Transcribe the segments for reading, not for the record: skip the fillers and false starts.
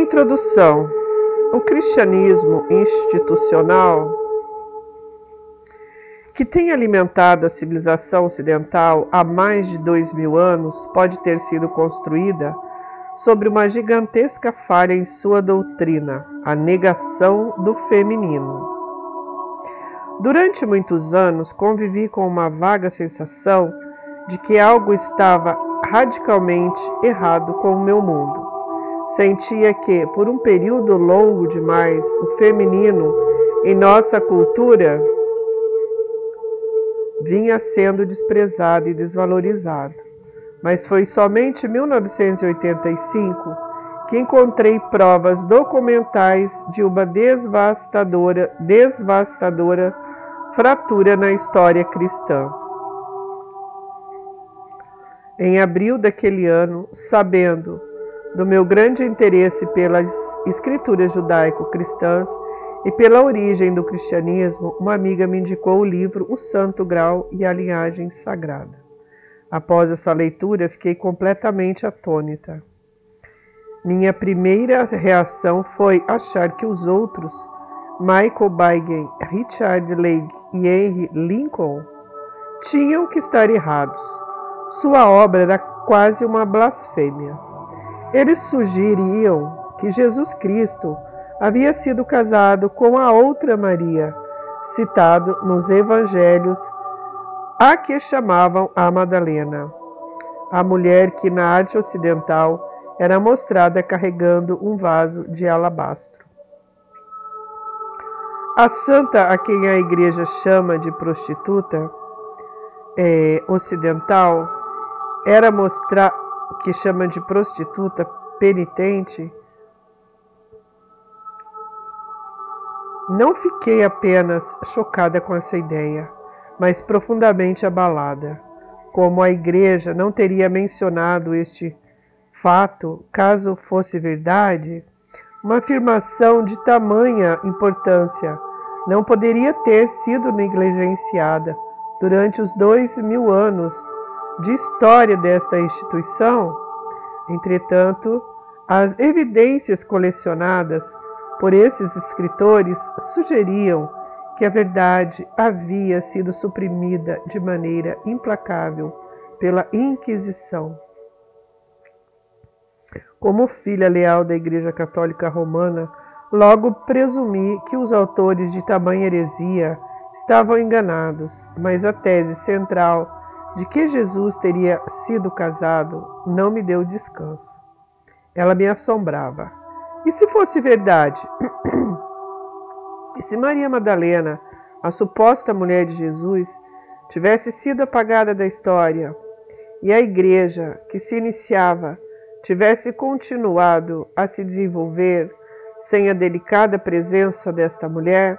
Introdução. O cristianismo institucional, que tem alimentado a civilização ocidental há mais de 2000 anos, pode ter sido construída sobre uma gigantesca falha em sua doutrina, a negação do feminino. Durante muitos anos, convivi com uma vaga sensação de que algo estava radicalmente errado com o meu mundo. Sentia que, por um período longo demais, o feminino em nossa cultura vinha sendo desprezado e desvalorizado. Mas foi somente em 1985 que encontrei provas documentais de uma devastadora fratura na história cristã. Em abril daquele ano, sabendo do meu grande interesse pelas escrituras judaico-cristãs e pela origem do cristianismo, uma amiga me indicou o livro O Santo Grau e a Linhagem Sagrada. Após essa leitura, fiquei completamente atônita. Minha primeira reação foi achar que os outros, Michael Beigen, Richard Legge e Henry Lincoln, tinham que estar errados. Sua obra era quase uma blasfêmia. Eles sugeriam que Jesus Cristo havia sido casado com a outra Maria, citado nos evangelhos, a que chamavam a Madalena, a mulher que na arte ocidental era mostrada carregando um vaso de alabastro. A santa a quem a igreja chama de prostituta ocidental era que chama de prostituta penitente. Não fiquei apenas chocada com essa ideia, mas profundamente abalada. Como a igreja não teria mencionado este fato, caso fosse verdade, uma afirmação de tamanha importância não poderia ter sido negligenciada durante os 2000 anos de história desta instituição. Entretanto, as evidências colecionadas por esses escritores sugeriam que a verdade havia sido suprimida de maneira implacável pela Inquisição. Como filha leal da Igreja Católica Romana, logo presumi que os autores de tamanha heresia estavam enganados, mas a tese central de que Jesus teria sido casado não me deu descanso. Ela me assombrava. E se fosse verdade? E se Maria Madalena, a suposta mulher de Jesus, tivesse sido apagada da história e a igreja que se iniciava tivesse continuado a se desenvolver sem a delicada presença desta mulher?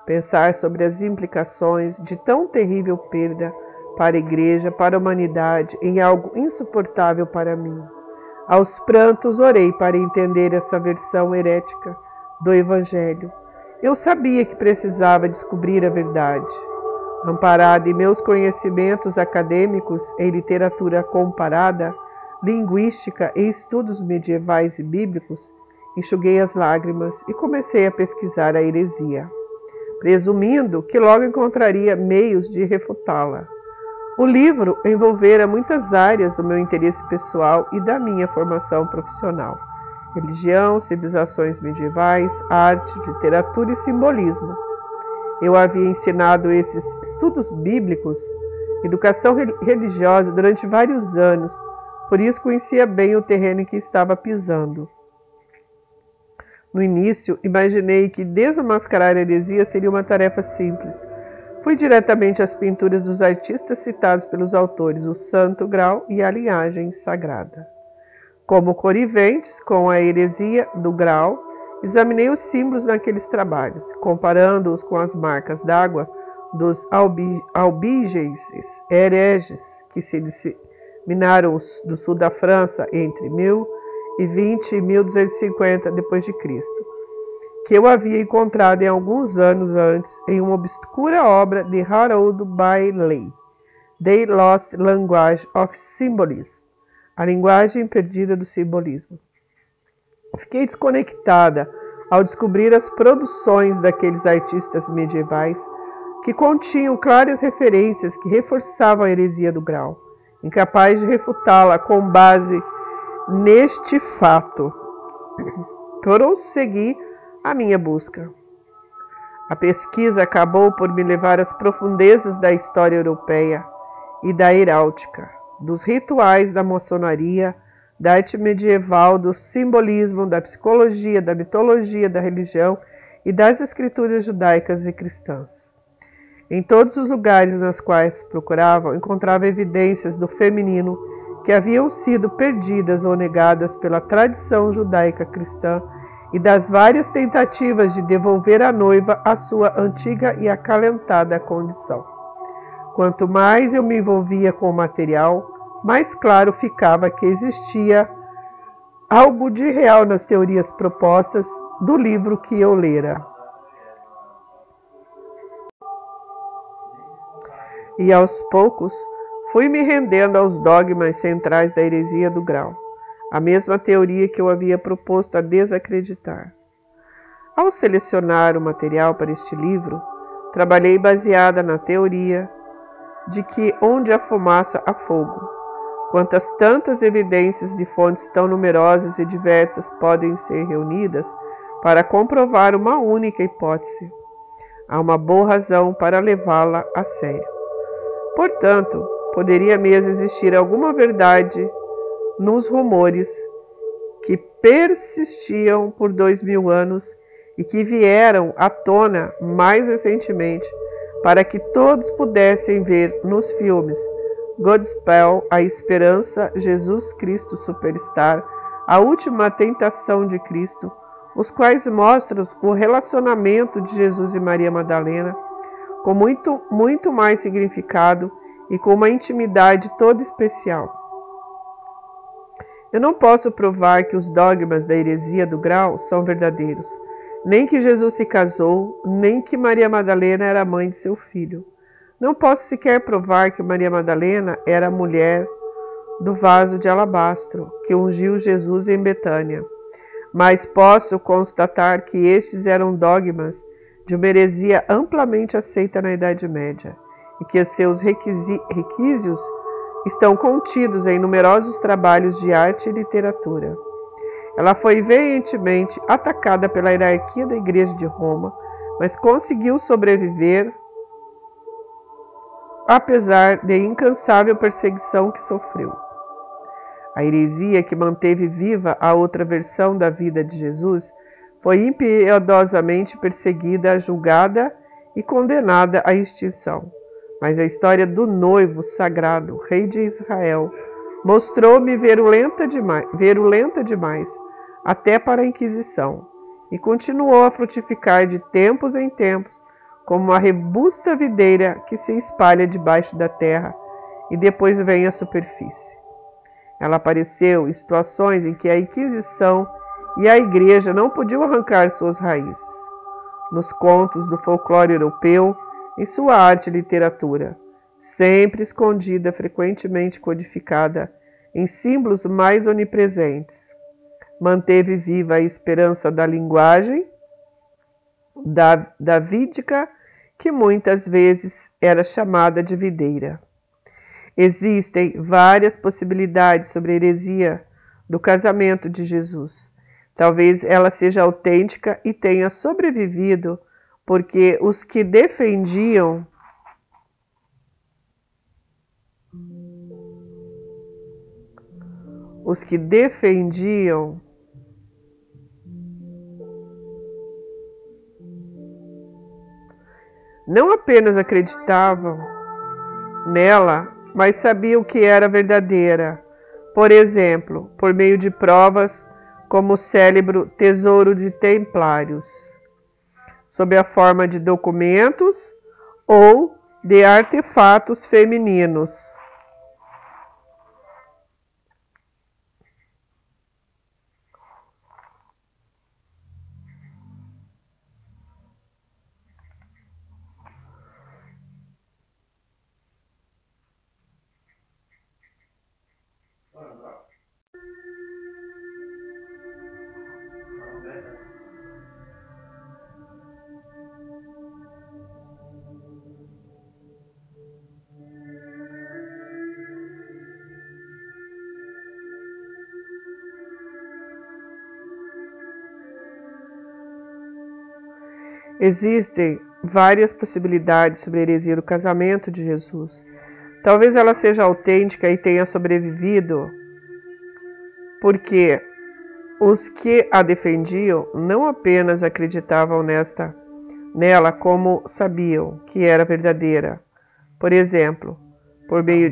Pensar sobre as implicações de tão terrível perda para a igreja, para a humanidade, em algo insuportável para mim. Aos prantos orei para entender essa versão herética do Evangelho. Eu sabia que precisava descobrir a verdade. Amparada em meus conhecimentos acadêmicos em literatura comparada, linguística e estudos medievais e bíblicos, enxuguei as lágrimas e comecei a pesquisar a heresia, presumindo que logo encontraria meios de refutá-la. O livro envolvera muitas áreas do meu interesse pessoal e da minha formação profissional: religião, civilizações medievais, arte, literatura e simbolismo. Eu havia ensinado esses estudos bíblicos, educação religiosa durante vários anos, por isso conhecia bem o terreno em que estava pisando. No início, imaginei que desmascarar a heresia seria uma tarefa simples. Fui diretamente às pinturas dos artistas citados pelos autores, O Santo Grau e a Linhagem Sagrada. Como coniventes com a heresia do Grau, examinei os símbolos naqueles trabalhos, comparando-os com as marcas d'água dos albiges hereges que se disseminaram do sul da França entre 1020 e 1250 d.C., que eu havia encontrado em alguns anos antes em uma obscura obra de Harold Bailey, The Lost Language of Symbolism, a linguagem perdida do simbolismo. Fiquei desconectada ao descobrir as produções daqueles artistas medievais que continham claras referências que reforçavam a heresia do grau, incapaz de refutá-la com base neste fato. Prossegui a minha busca. A pesquisa acabou por me levar às profundezas da história europeia e da heráldica, dos rituais da maçonaria, da arte medieval, do simbolismo, da psicologia, da mitologia, da religião e das escrituras judaicas e cristãs. Em todos os lugares nas quais procurava, encontrava evidências do feminino que haviam sido perdidas ou negadas pela tradição judaica cristã e das várias tentativas de devolver a noiva à sua antiga e acalentada condição. Quanto mais eu me envolvia com o material, mais claro ficava que existia algo de real nas teorias propostas do livro que eu lera. E aos poucos fui me rendendo aos dogmas centrais da heresia do grau, a mesma teoria que eu havia proposto a desacreditar. Ao selecionar o material para este livro, trabalhei baseada na teoria de que onde há fumaça há fogo. Quantas tantas evidências de fontes tão numerosas e diversas podem ser reunidas para comprovar uma única hipótese? Há uma boa razão para levá-la a sério. Portanto, poderia mesmo existir alguma verdade nos rumores que persistiam por 2000 anos e que vieram à tona mais recentemente para que todos pudessem ver nos filmes Godspell, A Esperança, Jesus Cristo Superstar, A Última Tentação de Cristo, os quais mostram o relacionamento de Jesus e Maria Madalena com muito mais significado e com uma intimidade toda especial. Eu não posso provar que os dogmas da heresia do grau são verdadeiros, nem que Jesus se casou, nem que Maria Madalena era mãe de seu filho. Não posso sequer provar que Maria Madalena era a mulher do vaso de alabastro que ungiu Jesus em Betânia. Mas posso constatar que estes eram dogmas de uma heresia amplamente aceita na Idade Média e que seus requisitos estão contidos em numerosos trabalhos de arte e literatura. Ela foi veementemente atacada pela hierarquia da Igreja de Roma, mas conseguiu sobreviver apesar da incansável perseguição que sofreu. A heresia que manteve viva a outra versão da vida de Jesus foi impiedosamente perseguida, julgada e condenada à extinção. Mas a história do noivo sagrado, rei de Israel, mostrou-me virulenta demais, até para a Inquisição, e continuou a frutificar de tempos em tempos, como uma robusta videira que se espalha debaixo da terra e depois vem à superfície. Ela apareceu em situações em que a Inquisição e a Igreja não podiam arrancar suas raízes. Nos contos do folclore europeu, em sua arte e literatura, sempre escondida, frequentemente codificada em símbolos mais onipresentes. Manteve viva a esperança da linguagem davídica, que muitas vezes era chamada de videira. Existem várias possibilidades sobre a heresia do casamento de Jesus. Talvez ela seja autêntica e tenha sobrevivido porque os que defendiam não apenas acreditavam nela, mas sabiam que era verdadeira. Por exemplo, por meio de provas como o célebre Tesouro de Templários, sob a forma de documentos ou de artefatos femininos. Existem várias possibilidades sobre a heresia do casamento de Jesus. Talvez ela seja autêntica e tenha sobrevivido porque os que a defendiam não apenas acreditavam nela como sabiam que era verdadeira. Por exemplo, por meio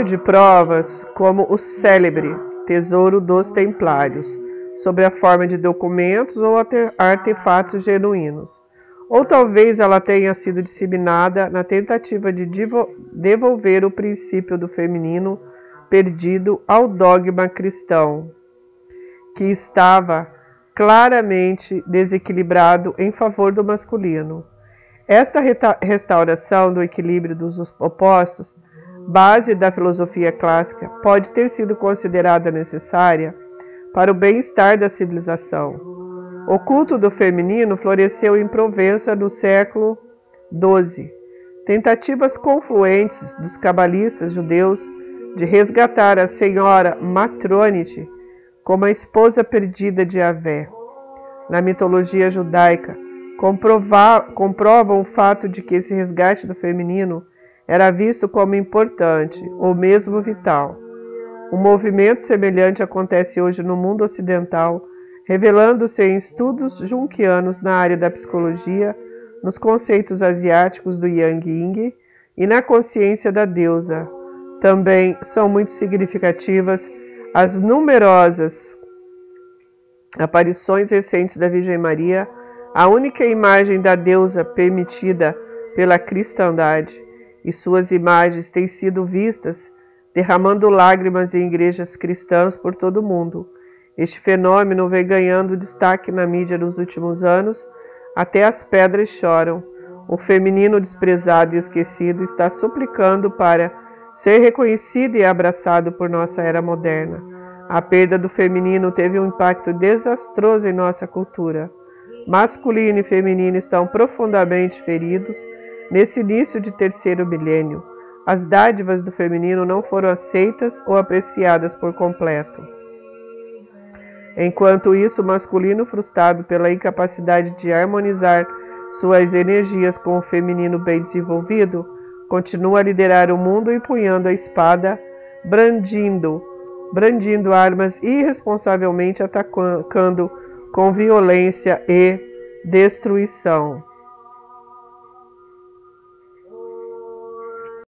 de provas como o célebre Tesouro dos Templários, sob a forma de documentos ou artefatos genuínos. Ou talvez ela tenha sido disseminada na tentativa de devolver o princípio do feminino perdido ao dogma cristão, que estava claramente desequilibrado em favor do masculino. Esta restauração do equilíbrio dos opostos, base da filosofia clássica, pode ter sido considerada necessária para o bem-estar da civilização. O culto do feminino floresceu em Provença no século XII. Tentativas confluentes dos cabalistas judeus de resgatar a senhora Matronite como a esposa perdida de Yahvé. Na mitologia judaica, comprovam o fato de que esse resgate do feminino era visto como importante, ou mesmo vital. Um movimento semelhante acontece hoje no mundo ocidental, revelando-se em estudos junquianos na área da psicologia, nos conceitos asiáticos do Yang Ying e na consciência da deusa. Também são muito significativas as numerosas aparições recentes da Virgem Maria, a única imagem da deusa permitida pela cristandade, e suas imagens têm sido vistas derramando lágrimas em igrejas cristãs por todo o mundo. Este fenômeno vem ganhando destaque na mídia nos últimos anos, até as pedras choram. O feminino desprezado e esquecido está suplicando para ser reconhecido e abraçado por nossa era moderna. A perda do feminino teve um impacto desastroso em nossa cultura. Masculino e feminino estão profundamente feridos nesse início de terceiro milênio. As dádivas do feminino não foram aceitas ou apreciadas por completo. Enquanto isso, o masculino, frustrado pela incapacidade de harmonizar suas energias com o feminino bem desenvolvido, continua a liderar o mundo empunhando a espada, brandindo armas e irresponsavelmente atacando com violência e destruição.